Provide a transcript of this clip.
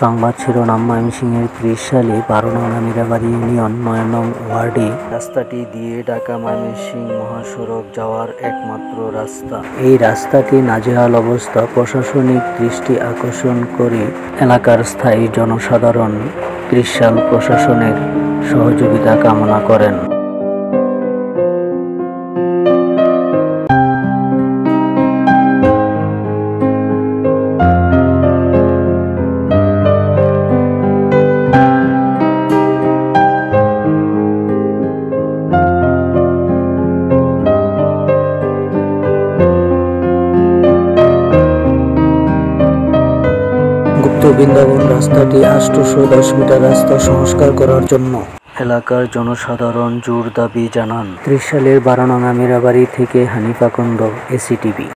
সংবাদ শিরোনাম ময়মনসিংহের ৩০ সালে ১২ নং আমিরাবাড়ি ইউনিয়ন ৯ নং ওয়ার্ডে রাস্তাটি দিয়ে ঢাকা ময়মনসিংহ মহাসড়ক যাওয়ার একমাত্র রাস্তা। এই রাস্তাটি নাজেহাল অবস্থা প্রশাসনিক দৃষ্টি আকর্ষণ করে এলাকার স্থায়ী জনসাধারণ ৩০ সাল প্রশাসনের সহযোগিতা কামনা করেন। বৃন্দাবন রাস্তাটি ৮১০ মিটার রাস্তা সংস্কার করার জন্য এলাকার জনসাধারণ জোর দাবি জানান। ৩০ সালের ১২ নং আমিরাবাড়ি থেকে হানিফ আকন্দ, এসিটিভি।